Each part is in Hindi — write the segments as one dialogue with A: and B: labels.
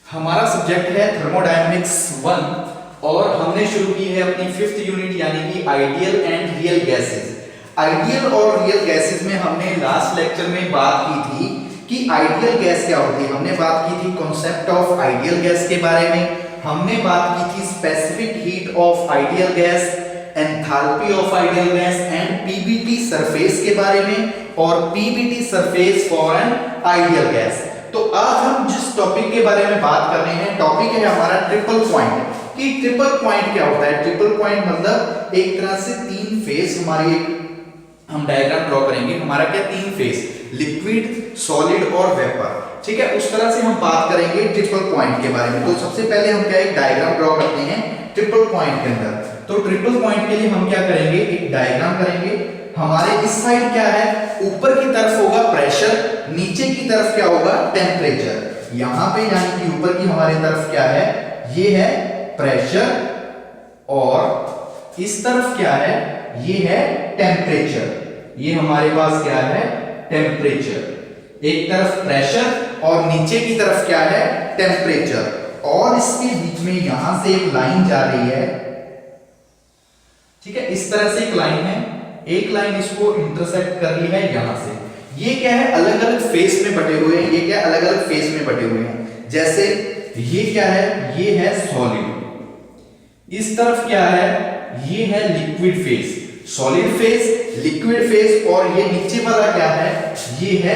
A: हमारा सब्जेक्ट है थर्मोडायनेमिक्स 1 और हमने शुरू की है अपनी 5th यूनिट यानी कि ideal and real gases. Ideal और रियल गैसेस में हमने लास्ट लेक्चर में बात की थी कि आइडियल गैस क्या होती है। हमने बात की थी कॉन्सेप्ट ऑफ आइडियल गैस के बारे में, हमने बात की थी specific heat of ideal gas, enthalpy of ideal gas and PBT surface के बारे में और PBT surface for an ideal gas. तो आज हम जिस टॉपिक के बारे में बात कर रहे हैं, टॉपिक है हमारा ट्रिपल पॉइंट। कि ट्रिपल पॉइंट क्या होता है? ट्रिपल पॉइंट मतलब एक तरह से तीन फेस हमारी हम डायग्राम ड्रॉ करेंगे। हमारा क्या तीन फेस, लिक्विड, सॉलिड और वेपर। ठीक है, उस तरह से हम बात करेंगे ट्रिपल पॉइंट के बारे में। तो सबसे पहले हम क्या एक डायग्राम ड्रॉ करते हैं ट्रिपल पॉइंट के अंदर। तो ट्रिपल पॉइंट के लिए हम क्या करेंगे, एक डायग्राम करेंगे। हमारे इस साइड क्या है, ऊपर की तरफ होगा प्रेशर, नीचे की तरफ क्या होगा, टेम्परेचर। यहां पे यानी कि ऊपर की हमारी तरफ क्या है, ये है प्रेशर और इस तरफ क्या है, ये है टेम्परेचर। ये हमारे पास क्या है, टेम्परेचर। एक तरफ प्रेशर और नीचे की तरफ क्या है, टेम्परेचर। और इसके बीच में यहां से एक लाइन जा रही है। ठीक है, इस तरह से एक लाइन है, एक लाइन इसको इंटरसेक्ट कर रही है यहां से। ये क्या है, अलग अलग फेस में बटे हुए हैं। ये क्या अलग अलग फेस में बटे हुए हैं। जैसे ये क्या है, ये है सॉलिड, इस तरफ क्या है, ये है liquid phase. Solid phase, liquid phase और ये नीचे वाला क्या है, ये है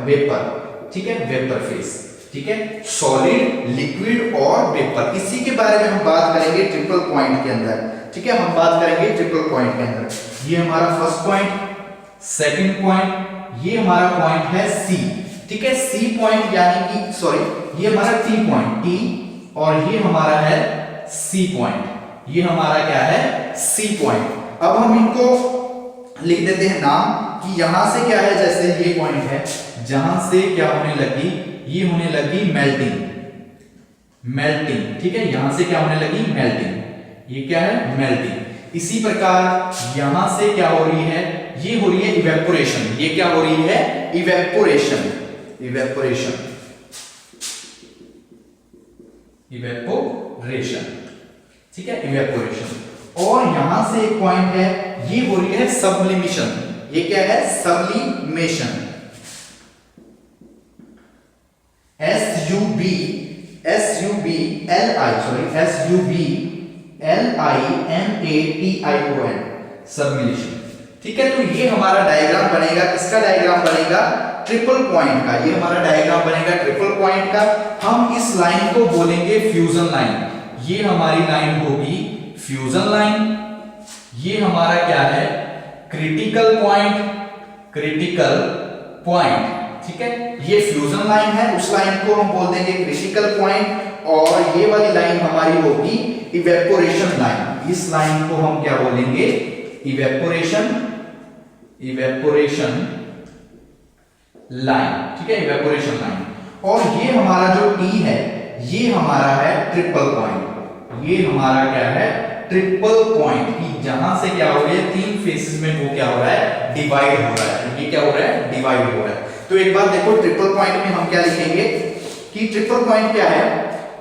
A: वेपर। ठीक है, वेपर फेस। ठीक है, सॉलिड, लिक्विड और वेपर, इसी के बारे में हम बात करेंगे ट्रिपल पॉइंट के अंदर। ठीक है, हम बात करेंगे ट्रिपल पॉइंट के अंदर। ये हमारा फर्स्ट पॉइंट, सेकंड पॉइंट, ये हमारा पॉइंट है सी। ठीक है, सी पॉइंट यानी कि सॉरी, ये हमारा टी पॉइंट, टी, और ये हमारा है सी पॉइंट। ये हमारा क्या है, सी पॉइंट। अब हम इनको लिख देते हैं नाम कि यहां से क्या है, जैसे ये पॉइंट है जहां से क्या होने लगी, ये होने लगी मेल्टिंग। मेल्टिंग, ठीक है, यहां से क्या होने लगी, मेल्टिंग। ये क्या है, मेल्टिंग। इसी प्रकार यहां से क्या हो रही है, ये हो रही है इवेपोरेशन। ये क्या हो रही है, इवेपोरेशन। Evaporation, evaporation. ठीक है, इवेपोरेशन। और यहां से एक पॉइंट है, ये हो रही है सब्लिमेशन। ये क्या है, सब्लिमेशन। SUBLIMATION, sublimation. ठीक है, तो ये हमारा डायग्राम बनेगा, किसका डायग्राम बनेगा, ट्रिपल पॉइंट का। ये हमारा डायग्राम बनेगा ट्रिपल पॉइंट का। हम इस लाइन को बोलेंगे फ्यूजन लाइन। ये हमारी लाइन होगी फ्यूजन लाइन। ये हमारा क्या है, क्रिटिकल पॉइंट। क्रिटिकल पॉइंट, ठीक है, ये फ्यूजन लाइन है, उस लाइन को हम बोल देंगे क्रिटिकल पॉइंट। और ये वाली लाइन हमारी होगी इवेपोरेशन लाइन। इस लाइन को हम क्या बोलेंगे, इवेपोरेशन, इवेपोरेशन लाइन। ठीक है, इवेपोरेशन लाइन। और ये हमारा जो टी है, ये हमारा है ट्रिपल पॉइंट। ये हमारा क्या है, ट्रिपल पॉइंट, की जहां से क्या हो रही है, तीन फेसेस में वो क्या हो रहा है, डिवाइड हो रहा है। ये क्या हो रहा है, डिवाइड हो रहा है। तो एक बार देखो, ट्रिपल पॉइंट में हम क्या लिखेंगे कि ट्रिपल पॉइंट क्या है,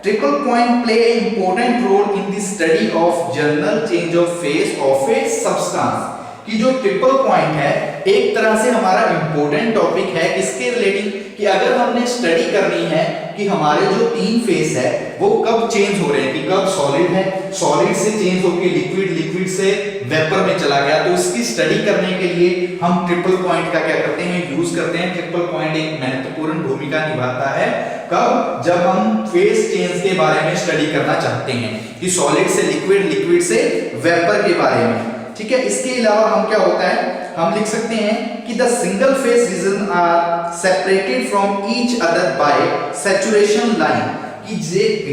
A: triple point play a important role in the study of general change of phase of a substance. कि जो ट्रिपल पॉइंट है एक तरह से हमारा इंपॉर्टेंट टॉपिक है, इसके रिलेटिंग कि अगर हमने स्टडी करनी है कि हमारे जो तीन फेस है वो कब चेंज हो रहे हैं, कि कब सॉलिड है, सॉलिड से चेंज होकर लिक्विड, लिक्विड से वेपर में चला गया। तो इसकी स्टडी करने के लिए हम ट्रिपल पॉइंट का क्या करते हैं, यूज करते हैं। ट्रिपल पॉइंट एक महत्वपूर्ण भूमिका निभाता है, कब, जब हम फेस चेंज के बारे में स्टडी करना चाहते हैं, कि सॉलिड से लिक्विड, लिक्विड से वेपर के बारे में। ठीक है, इसके अलावा हम क्या होता है, हम लिख सकते हैं कि the single phase region are separated from each other by saturation line. कि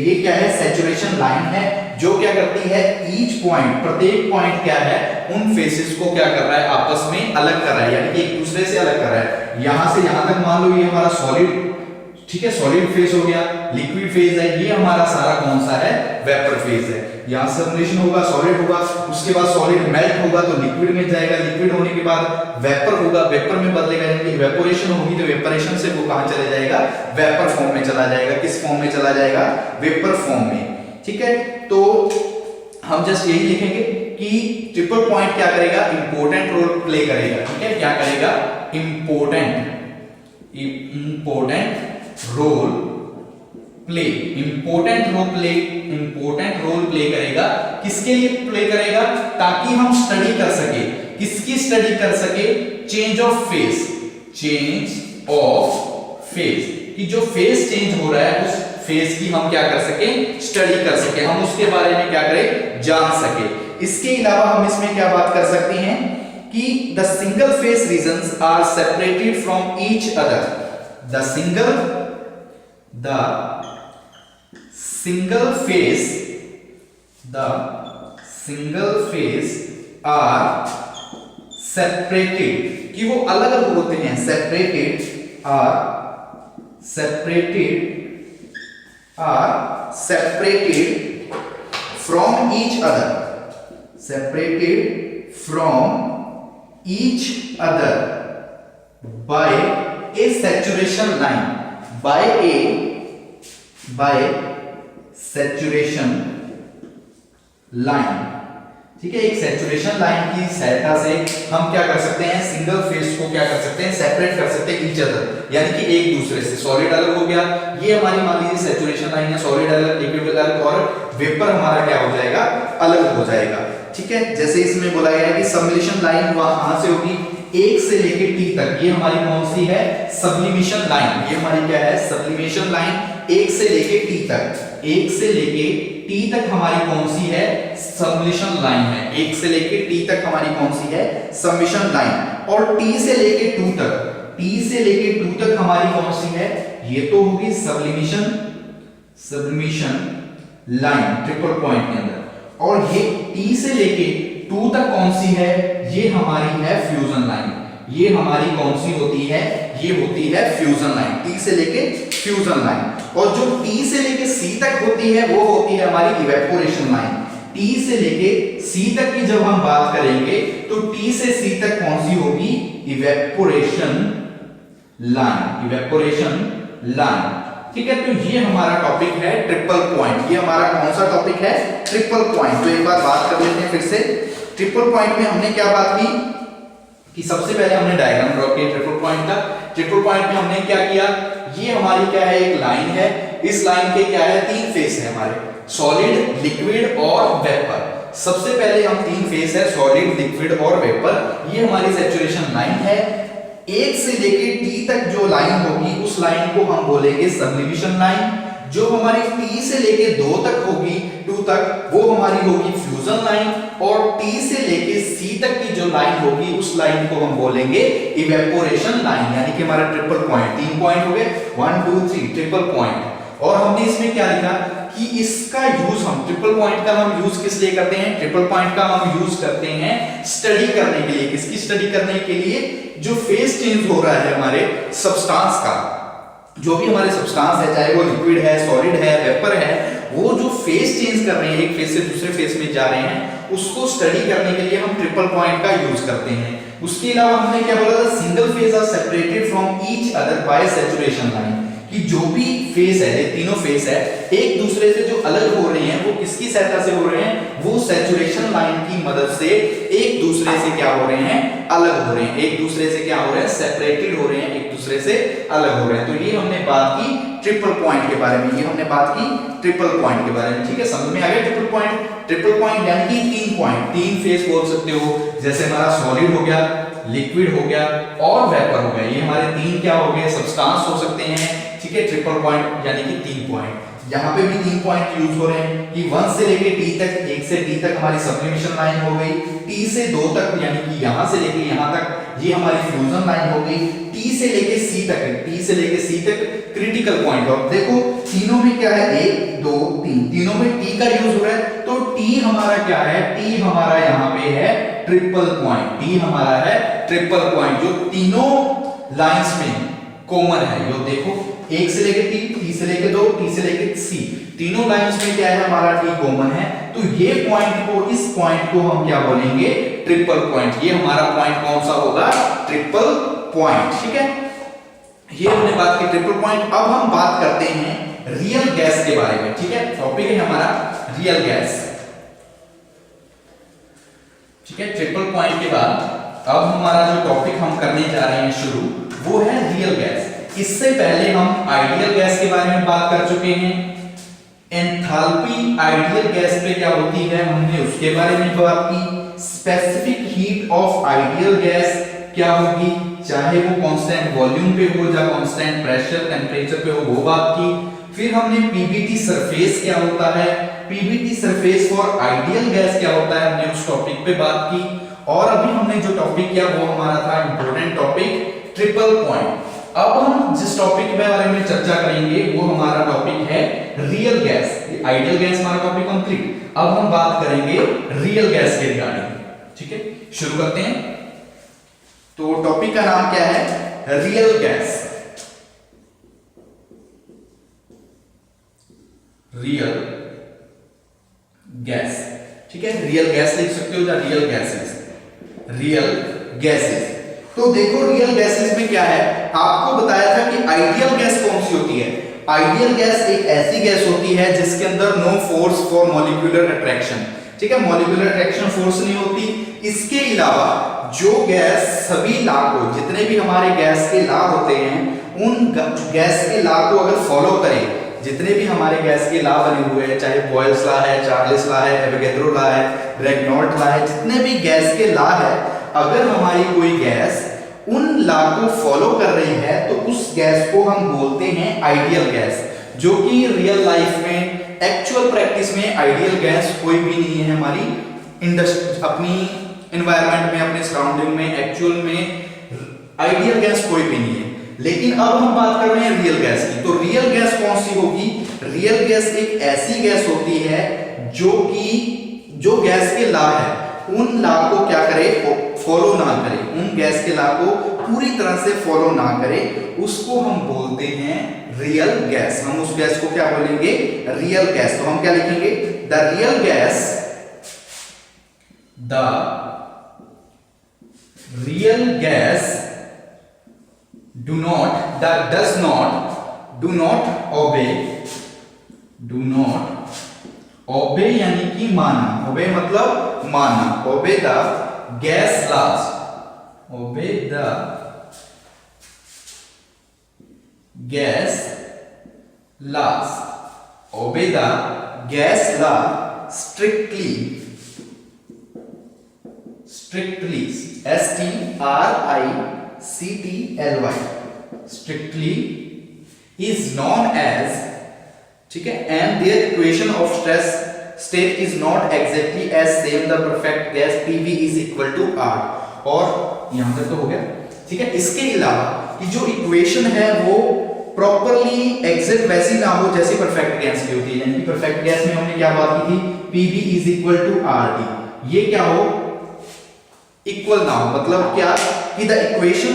A: ये क्या है, सैचुरेशन लाइन है, जो क्या करती है, ईच पॉइंट, प्रत्येक पॉइंट क्या है, उन फेसेस को क्या कर रहा है, आपस में अलग कर रहा है, यानी कि एक दूसरे से अलग कर रहा है। यहां से यहां तक मान लो ये हमारा सॉलिड, ठीक है, सॉलिड फेस हो गया, लिक्विड फेज है, ये हमारा सारा कौन सा है, वेपर फेज है। यहाँ सब्लिमेशन होगा, सॉलिड होगा, उसके बाद सॉलिड मेल्ट होगा तो लिक्विड में जाएगा, लिक्विड होने के बाद वेपर होगा, वेपर में बदलेगा, यानी इवेपोरेशन होगी तो इवेपोरेशन से वो कहां चला जाएगा, वेपर फॉर्म में चला जाएगा। किस फॉर्म में चला जाएगा, वेपर फॉर्म में। ठीक है, तो हम जस्ट यही लिखेंगे कि ट्रिपल पॉइंट क्या करेगा, इंपॉर्टेंट रोल प्ले करेगा। ठीक है, क्या करेगा, important role play, important role play करेगा। किसके लिए प्ले करेगा, ताकि हम स्टडी कर सके, किसकी स्टडी कर सके, चेंज ऑफ फेज कि जो फेज चेंज हो रहा है उस फेज की हम क्या कर सके, स्टडी कर सके, हम उसके बारे में क्या करें, जान सके। इसके अलावा हम इसमें क्या बात कर सकते हैं कि the single phase regions are separated from each other, the single phase are separated, कि वो अलग अलग होते हैं, separated from each other by a saturation line, by saturation line। ठीक है, एक सैचुरेशन लाइन की सहायता से हम क्या कर सकते हैं, सिंगल फेज को क्या कर सकते हैं, सेपरेट कर सकते हैं ईच अदर, यानी कि एक दूसरे से। सॉलिड अलग हो गया, ये हमारी मान लीजिए सैचुरेशन लाइन है, सॉलिड अलग, लिक्विड अलग, और वेपर हमारा क्या हो जाएगा, अलग हो जाएगा। ठीक है, जैसे इसमें बोला गया है कि सबलिमेशन लाइन वहां से होगी 1 से लेके T तक, ये हमारी कौन सी है, सबलिमेशन लाइन। ये हमारी क्या है, सबलिमेशन लाइन 1 से लेके T तक, 1 से लेके T तक हमारी कौन सी है, सबलिमेशन लाइन है। 1 से लेके T तक हमारी कौन सी है, सबलिमेशन लाइन। और T से लेके 2 तक हमारी कौन सी है, ये तो होगी सबलिमेशन लाइन ट्रिपल पॉइंट के अंदर। और ये T से लेके 2 तक कौन सी है, ये हमारी है फ्यूजन लाइन। ये हमारी कौन सी होती है, ये होती है फ्यूजन लाइन, T से लेके फ्यूजन लाइन। और जो T से लेके C तक होती है वो होती है हमारी इवेपोरेशन लाइन। T से लेके C तक की जब हम बात करेंगे तो T से C तक कौन सी होगी, इवेपोरेशन लाइन। ठीक है, तो ये हमारा टॉपिक है ट्रिपल पॉइंट। ये हमारा कौन सा टॉपिक है, ट्रिपल पॉइंट। तो एक बार बात कर लेते हैं फिर से। ट्रिपल पॉइंट में हमने क्या बात की कि सबसे पहले हमने डायग्राम ड्रॉ किया ट्रिपल पॉइंट का। ट्रिपल पॉइंट में हमने क्या किया, ये हमारी क्या है, एक लाइन है। इस लाइन के क्या है, 3 फेस है हमारे, सॉलिड, लिक्विड और वेपर। सबसे पहले हम 3 फेस है, सॉलिड, लिक्विड और वेपर। ये हमारी सैचुरेशन लाइन है। 1 से लेके T तक जो लाइन होगी उस लाइन को हम बोलेंगे सबलिमेशन लाइन। जो हमारी T से लेके 2 तक होगी, 2 तक, वो हमारी होगी फ्यूजन लाइन। और T से लेके C तक की जो लाइन होगी उस लाइन को हम बोलेंगे इवेपोरेशन लाइन। यानी कि हमारा ट्रिपल पॉइंट, 3 पॉइंट हो गए, 1 2 3 ट्रिपल पॉइंट। और हमने इसमें क्या लिखा कि इसका यूज हम ट्रिपल पॉइंट का हम यूज किस लिए करते हैं, ट्रिपल पॉइंट का हम यूज करते हैं स्टडी करने के लिए। किसकी स्टडी करने के लिए, जो फेज चेंज हो रहा है हमारे सब्सटेंस का, जो भी हमारे सब्सटेंस है, चाहे वो लिक्विड है, सॉलिड है, वेपर है, वो जो फेज चेंज कर रहे हैं, एक फेज से दूसरे फेज में जा रहे हैं, उसको स्टडी करने के लिए हम ट्रिपल पॉइंट का यूज करते हैं। उसके अलावा हमने क्या बोला था, single phase are separated from each other by saturation line. कि जो भी फेस है, ये तीनों फेस है, एक दूसरे से जो अलग हो रहे हैं वो किसकी सहायता से हो रहे हैं, वो सैचुरेशन लाइन की मदद से एक दूसरे से क्या हो रहे हैं, अलग हो रहे हैं। एक दूसरे से क्या हो रहे हैं, सेपरेटेड हो रहे हैं, एक दूसरे से अलग हो रहे हैं। तो ये हमने बात की ट्रिपल पॉइंट के बारे में, ये हमने बात की ट्रिपल पॉइंट के बारे में। ठीक है, समझ में आ गया ट्रिपल पॉइंट। ट्रिपल पॉइंट यानी कि 3 पॉइंट, 3 फेस बोल सकते हो। जैसे हमारा सॉलिड हो गया, लिक्विड हो गया और वेपर हो गया, ये हमारे 3 क्या हो गए, सब्सटेंस हो सकते हैं। ठीक है, ट्रिपल पॉइंट यानी कि 3 पॉइंट। यहाँ पे भी 3 पॉइंट यूज हो रहे हैं कि 1 से लेके T तक, 1 से T तक हमारी सबलिमेशन लाइन हो गई। T से 2 तक यानी कि यहाँ से लेके यहाँ तक ये हमारी फ्यूजन लाइन हो गई। T से लेके C तक, T से लेके C तक क्रिटिकल पॉइंट। और देखो तीनों में क्या है, 1 2 3, तीनों में T का यूज हो रहा है। तो T हमारा क्या है, T हमारा यहाँ पे है ट्रिपल पॉइंट। T हमारा है ट्रिपल पॉइंट, जो तीनों लाइंस में कॉमन है। यो देखो 1 से लेके T से लेके 2, T से लेके C, तीनों लाइंस में क्या है हमारा T कॉमन है। तो ये पॉइंट को, इस पॉइंट को हम क्या बोलेंगे, ट्रिपल पॉइंट। ये हमारा पॉइंट कौन सा होगा, ट्रिपल पॉइंट। ठीक है, ये हमने बात की ट्रिपल पॉइंट। अब हम बात करते हैं रियल गैस के बारे में। ठीक है, टॉपिक है हमारा रियल गैस। ठीक है, ट्रिपल पॉइंट के बाद अब हमारा जो टॉपिक हम करने जा रहे हैं शुरू, वो है रियल गैस। इससे पहले हम आइडियल गैस के बारे में बात कर चुके हैं। एंथैल्पी आइडियल गैस पे क्या होती है, हमने उसके बारे में बात की। Specific heat of ideal gas क्या होगी, चाहे वो कांस्टेंट वॉल्यूम पे हो या कांस्टेंट प्रेशर टेंपरेचर पे हो, वो बात की। फिर हमने पीवीटी सरफेस क्या होता है, Pvt surface for ideal gas क्या होता है, हमने उस टॉपिक पे बात की। और अभी हमने जो टॉपिक किया वो हमारा था इंपॉर्टेंट टॉपिक ट्रिपल पॉइंट। अब हम जिस टॉपिक के बारे में चर्चा करेंगे वो हमारा टॉपिक है रियल गैस। आइडियल गैस हमारा टॉपिक कंप्लीट। अब हम बात करेंगे रियल गैस के रिगार्डिंग। ठीक है, शुरू करते हैं। तो टॉपिक का नाम क्या है, रियल गैस। रियल गैस, ठीक है, रियल गैस लिख सकते हो या रियल गैसेस, रियल गैसेस। तो देखो रियल गैसेस में क्या है, आपको बताया था कि आइडियल गैस कौन सी होती है। आइडियल गैस एक ऐसी गैस होती है जिसके अंदर no force for molecular attraction. ठीक है, मॉलिक्यूलर अट्रैक्शन फोर्स नहीं होती। इसके अलावा जो गैस सभी लॉ को, जितने भी हमारे गैस के लॉ होते हैं, उन गैस के लॉ को अगर फॉलो करें, जितने भी हमारे गैस के लॉ बने हुए हैं, चाहे बॉयल्स लॉ है, चार्ल्स लॉ है, एवोगैड्रो लॉ है, रेनॉल्ट लॉ है, जितने भी गैस के लॉ है, अगर हमारी कोई गैस उन लॉ को फॉलो कर रही है तो उस गैस को हम बोलते हैं आइडियल गैस। जो कि रियल लाइफ में, एक्चुअल प्रैक्टिस में आइडियल गैस कोई भी नहीं है हमारी इंडस्ट्री, अपनी एनवायरनमेंट में, अपने सराउंडिंग में, एक्चुअल में आइडियल गैस कोई भी नहीं है। लेकिन अब हम बात कर रहे हैं रियल गैस की। तो रियल गैस कौन सी होगी, रियल गैस एक ऐसी गैस होती है जो कि जो गैस के लॉ है उन लॉ को क्या करे, फॉलो ना करे, उन गैस के लॉ को पूरी तरह से फॉलो ना करे, उसको हम बोलते हैं रियल गैस। हम उस गैस को क्या बोलेंगे, रियल गैस। तो हम क्या लिखेंगे, the real gas, the real gas do not obey यानी कि माना, obey मतलब माना, obey the gas laws, obey the gas laws, obey the gas law strictly, strictly, strictly is known as, ठीक है, and their equation of stress state is not exactly as same the perfect gas PV is equal to R। और यहां तक तो हो गया। ठीक है, इसके अलावा कि जो इक्वेशन है वो प्रॉपरली एग्जैक्ट वैसी ना हो जैसी परफेक्ट गैस की होती है। यानी कि परफेक्ट गैस में हमने क्या बात की थी, PV is equal to RT, ये क्या हो, इक्वल ना हो। मतलब क्या कि the equation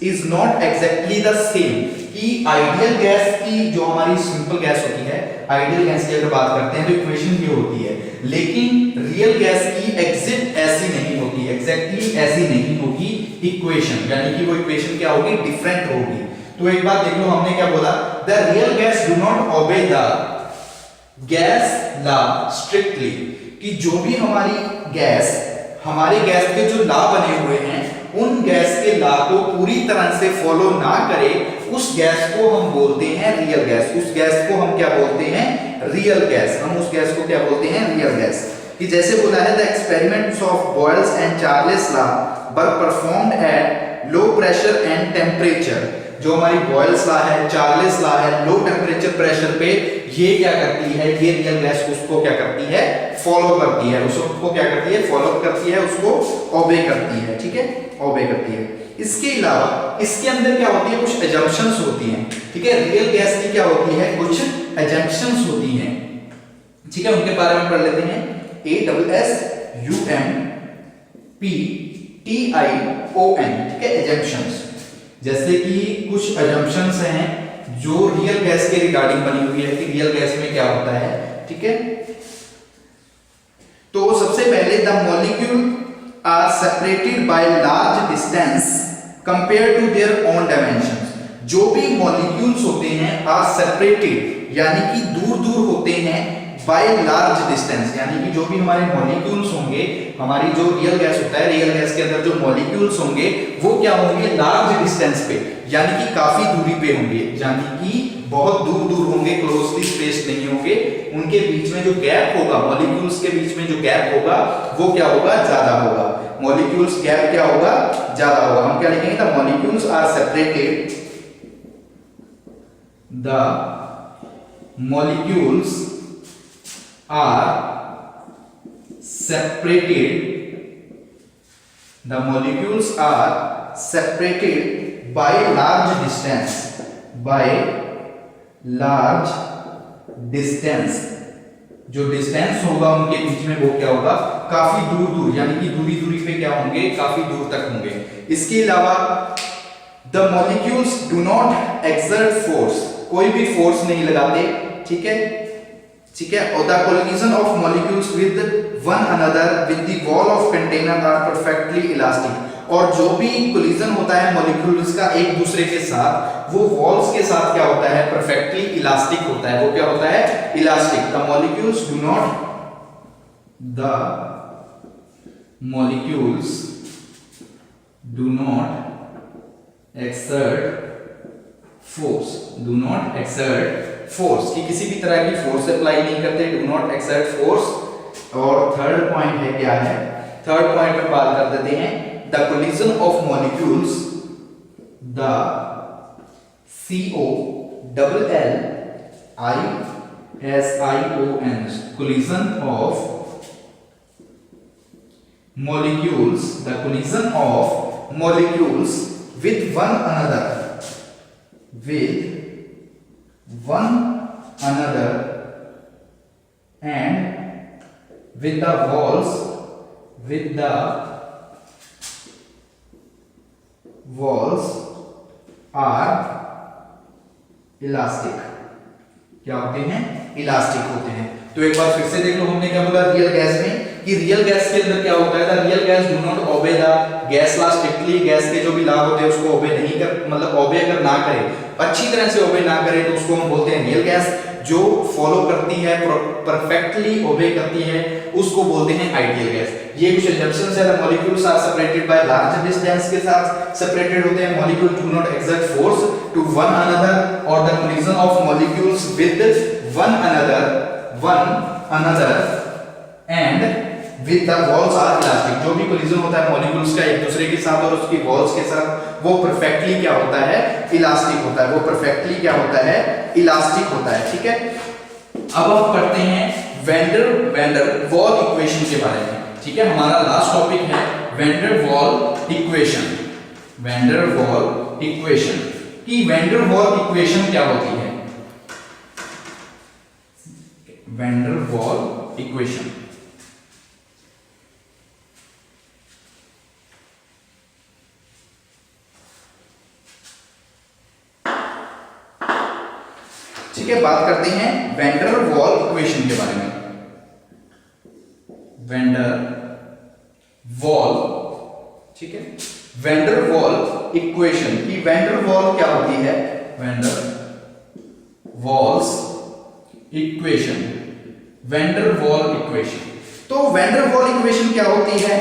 A: is not exactly the same, कि आइडियल गैस की जो हमारी सिंपल गैस होती है, आइडियल गैस की अगर बात करते हैं तो इक्वेशन ये होती है, लेकिन रियल गैस की एग्जैक्ट ऐसी नहीं होती, एग्जैक्टली ऐसी नहीं होगी इक्वेशन। यानी कि वो इक्वेशन क्या होगी, डिफरेंट होगी। तो एक बात देख लो, हमने क्या बोला, the real gas do not obey the gas law strictly, कि जो भी हमारी गैस, हमारे गैस के जो लॉ बने हुए हैं उन गैस के लॉ को पूरी तरह से फॉलो ना करे, उस गैस को हम बोलते हैं रियल गैस। उस गैस को हम क्या बोलते हैं, रियल गैस। हम उस गैस को क्या बोलते हैं, रियल गैस। कि जैसे बोला है, the experiments of Boyle's and Charles law were performed at low pressure and temperature. जो हमारी बॉयल्स लॉ है, चार्ल्स लॉ है, लो टेम्परेचर प्रेशर पे ये क्या करती है, ये रियल गैस उसको क्या करती है, फॉलो करती है, उसको क्या करती है, फॉलो करती है, उसको ओबे करती है। ठीक है, ओबे करती है। इसके अलावा इसके अंदर क्या होती है, कुछ एजम्पशंस होती हैं। ठीक है, रियल गैस की क्या होती है, कुछ एजम्पशंस होती हैं। ठीक है, उनके बारे में पढ़ लेते हैं। ASSUMPTION, ठीक है, एजम्पशंस। जैसे कि कुछ अजम्पशंस हैं जो रियल गैस के रिगार्डिंग बनी हुई है कि रियल गैस में क्या होता है, ठीक है। तो सबसे पहले the molecule are separated by large distance compare to their own dimensions. जो भी मॉलिक्यूल्स होते हैं आर सेपरेटेड यानी कि दूर दूर होते हैं बाय लार्ज डिस्टेंस, यानी कि जो भी हमारे मॉलिक्यूल्स होंगे, हमारी जो रियल गैस होता है, रियल गैस के अंदर जो मॉलिक्यूल्स होंगे वो क्या होंगे, लार्ज डिस्टेंस पे यानी कि काफी दूरी पे होंगे, यानी कि बहुत दूर दूर होंगे, क्लोजली स्पेस्ड नहीं होंगे। उनके बीच में जो गैप होगा, मॉलिक्यूल्स के बीच में जो गैप होगा वो क्या होगा, ज्यादा होगा। मॉलिक्यूल्स गैप क्या होगा, ज्यादा होगा। हम क्या लिखेंगे, the molecules are separated, the molecules are separated, the molecules are separated by large distance, by large distance। जो डिस्टेंस होगा उनके बीच में वो क्या होगा, काफी दूर दूर, यानी कि दूरी दूरी पे क्या होंगे, काफी दूर तक होंगे। इसके अलावा the molecules do not exert force, कोई भी फोर्स नहीं लगाते, ठीक है, ठीक है। और the collision of molecules with one another with the wall of container are perfectly elastic. और जो भी कोलिजन होता है मॉलिक्यूल्स का एक दूसरे के साथ, वो वॉल्स के साथ क्या होता है, परफेक्टली इलास्टिक होता है। वो क्या होता है, elastic. The molecules do not exert force, do not exert force, की किसी भी तरह की फोर्स अप्लाई नहीं करते, डू नॉट एक्सर्ट फोर्स। और थर्ड पॉइंट है, क्या है, थर्ड पॉइंट पर बात कर देते हैं, the collision of molecules, the COLLISION, collision of molecules, the collision of molecules with one another, with one another and with the walls are elastic, क्या होते हैं, इलास्टिक होते हैं। तो एक बार फिर से देख लो, हमने क्या बोला रियल गैस में, कि रियल गैस के अंदर क्या होता है, the real gas do not obey the gas law strictly. Gas के जो भी लॉ होते हैं उसको ओबे नहीं कर, मतलब ओबे अगर ना करे, अच्छी तरह से ओबे ना करे, तो उसको हम बोलते हैं रियल गैस। जो फॉलो करती है, परफेक्टली ओबे करती है, उसको बोलते हैं आइडियल गैस। ये कुछ एग्जांपल्स है, the molecules are separated by large distance के साथ सेपरेटेड होते हैं, molecule do not exert force to one another, और the collision of molecules with one another and with the walls are elastic. जो भी कोलिजन होता है मॉलिक्यूल्स का एक दूसरे के साथ और उसकी वॉल्स के साथ, वो परफेक्टली क्या होता है, इलास्टिक होता है। वो परफेक्टली क्या होता है, इलास्टिक होता है, ठीक है। अब हम पढ़ते हैं वैन डर वॉल इक्वेशन के बारे में, ठीक है। हमारा लास्ट टॉपिक है van der Waal equation. Van der Waal equation, कि वैन डर वॉल इक्वेशन क्या होती है, वैन डर वॉल इक्वेशन। ठीक है, बात करते हैं वैन डर वॉल इक्वेशन के बारे में। वैन डर वॉल, ठीक है, वैन डर वॉल इक्वेशन की वैन डर वॉल क्या होती है, van der Waals equation, van der Waal equation. तो वैन डर वॉल इक्वेशन क्या होती है,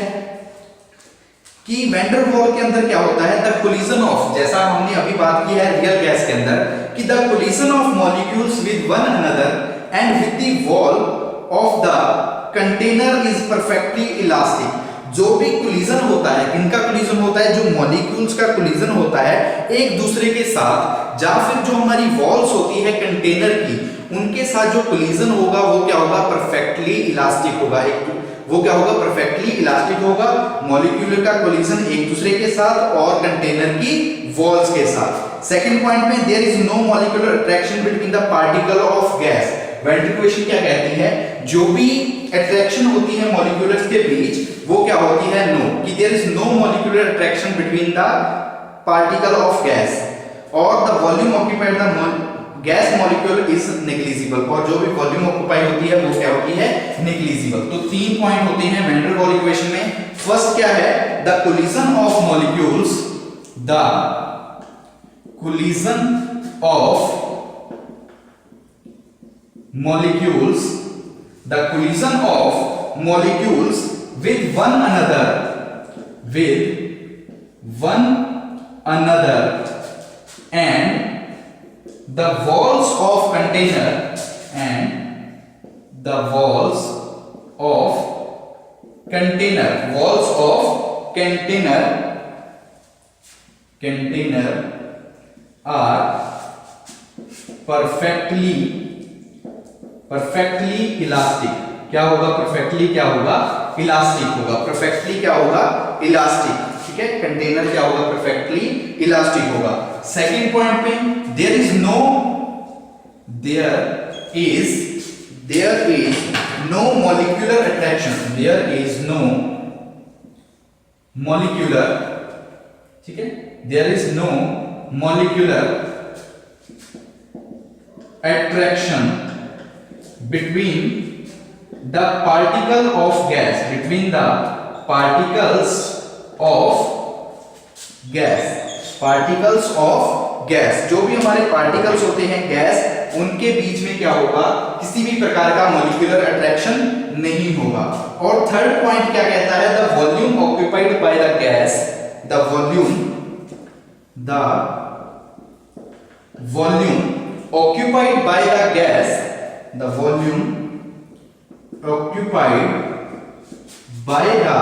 A: कि वैन डर वॉल के अंदर क्या होता है, द कोलिजन ऑफ, जैसा हमने अभी बात की है रियल गैस के अंदर, कि the collision of molecules with one another and with the wall of the container is perfectly elastic. जो भी कोलिजन होता है, किनका कोलिजन होता है, जो मॉलिक्यूल्स का कोलिजन होता है एक दूसरे के साथ, या फिर जो हमारी वॉल्स होती है कंटेनर की, उनके साथ जो कोलिजन होगा वो क्या होगा, परफेक्टली इलास्टिक होगा। वो क्या होगा, परफेक्टली इलास्टिक होगा। मॉलिक्यूल का कोलिजन एक दूसरे के साथ और कंटेनर की वॉल्स के साथ। सेकंड पॉइंट में there is no molecular attraction between the particle of gas. Van der equation क्या कहती है, जो भी अट्रैक्शन होती है मॉलिक्यूल्स के बीच वो क्या होती है, नो, कि there is no molecular attraction between the particle of gas or the volume occupied the gas molecule is negligible, और जो भी वॉल्यूम ऑक्यूपाई होती है वो क्या होती है, negligible। तो 3 पॉइंट होते हैं वैन डेर वाल इक्वेशन में। फर्स्ट क्या है, the collision of molecules, the collision of molecules, the collision of molecules with one another and the walls of container are perfectly elastic। क्या होगा, perfectly क्या होगा, इलास्टिक होगा। perfectly क्या होगा, इलास्टिक, ठीक है। कंटेनर क्या होगा, perfectly इलास्टिक होगा। सेकंड पॉइंट पे there is no molecular attraction, ठीक है, there is no molecular attraction between the particles of gas, जो भी हमारे पार्टिकल्स होते हैं गैस, उनके बीच में क्या होगा, किसी भी प्रकार का मॉलिक्यूलर अट्रैक्शन नहीं होगा। और थर्ड पॉइंट क्या कहता है, the volume occupied by the gas, the volume occupied by the gas, the volume occupied by the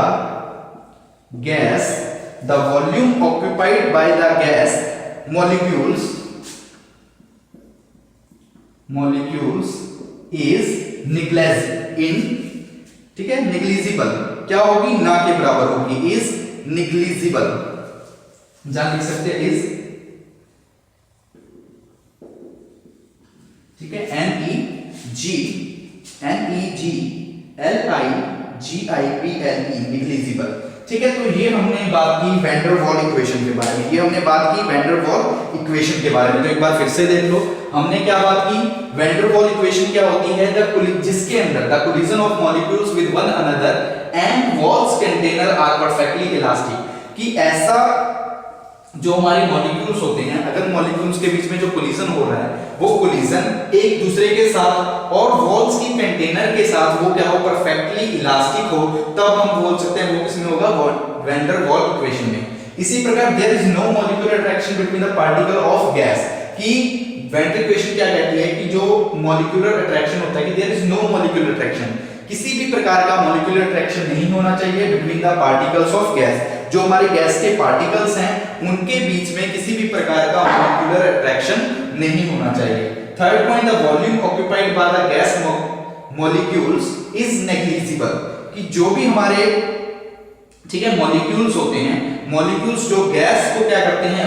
A: gas, the volume occupied by the gas molecules is ठीक है, negligible क्या होगी, ना के बराबर होगी, is negligible, जान लिख सकते हैं is, ठीक है, NEGLIGIBLE negligible, ठीक है। तो ये हमने बात की वैन डेर वाल इक्वेशन के बारे में, ये हमने बात की वैन डेर वाल इक्वेशन के बारे में। तो एक बार फिर से देख लो, हमने क्या बात की, वैन डेर वाल इक्वेशन क्या होती है, जिसके अंदर the collision of molecules with one another and walls container are perfectly elastic, कि ऐसा जो हमारे मॉलिक्यूल्स होते हैं, अगर मॉलिक्यूल्स के बीच में जो कोलिजन हो रहा है, वो कोलिजन एक दूसरे के साथ और वॉल्स की कंटेनर के साथ वो क्या हो, परफेक्टली इलास्टिक हो, तब हम बोल सकते हैं वो किसमें होगा, वैन डेर वाल इक्वेशन में। इसी प्रकार there is no molecular attraction between the particle of gas, कि वैन डेर इक्वेशन क्या कहती है कि जो मॉलिक्यूलर अट्रैक्शन होता है, कि there is no molecular attraction, किसी भी प्रकार का मॉलिक्यूलर अट्रैक्शन नहीं होना चाहिए between the particles of gas, जो हमारे गैस के पार्टिकल्स हैं उनके बीच में किसी भी प्रकार का मॉलिक्यूलर अट्रैक्शन नहीं होना चाहिए। Third point, the volume occupied by the gas molecules is negligible, कि जो भी हमारे, ठीक है, मॉलिक्यूल्स होते हैं, मॉलिक्यूल्स जो गैस को क्या करते हैं,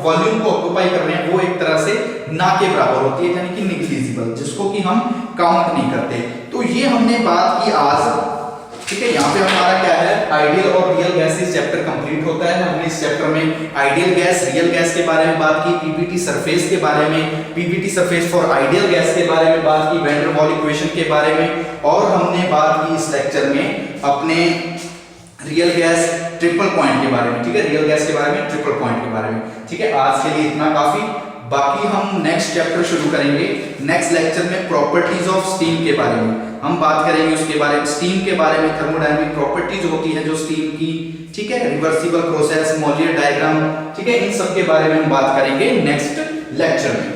A: वॉल्यूम को ऑक्यूपाई कर रहे हैं, वो एक तरह से ना के बराबर होती है, यानी कि नेग्लिजिबल, जिसको कि हम काउंट नहीं करते। तो ये हमने बात की आज, ठीक है। यहाँ पे हमारा क्या है, आइडियल और रियल गैसेस चैप्टर कंप्लीट होता है। हमने इस चैप्टर में आइडियल गैस, रियल गैस के बारे में बात की, पीवीटी सरफेस के बारे में, Pvt surface for ideal gas के बारे में बात की, वैन डेर वाल इक्वेशन के बारे में, और हमने बात की इस लेक्चर में अपने रियल गैस ट्रिपल पॉइंट के बारे में, ठीक है, रियल गैस के बारे में, ट्रिपल पॉइंट के बारे में, ठीक है। आज के लिए इतना काफी, बाकी हम नेक्स्ट चैप्टर शुरू करेंगे नेक्स्ट लेक्चर में प्रॉपर्टीज ऑफ स्टीम के बारे में, हम बात करेंगे उसके बारे में, स्टीम के बारे में, थर्मोडायनामिक प्रॉपर्टीज होती है जो स्टीम की, ठीक है, रिवर्सिबल प्रोसेस, मोलियर डायग्राम, ठीक है, इन सब के बारे में हम बात करेंगे नेक्स्ट लेक्चर में।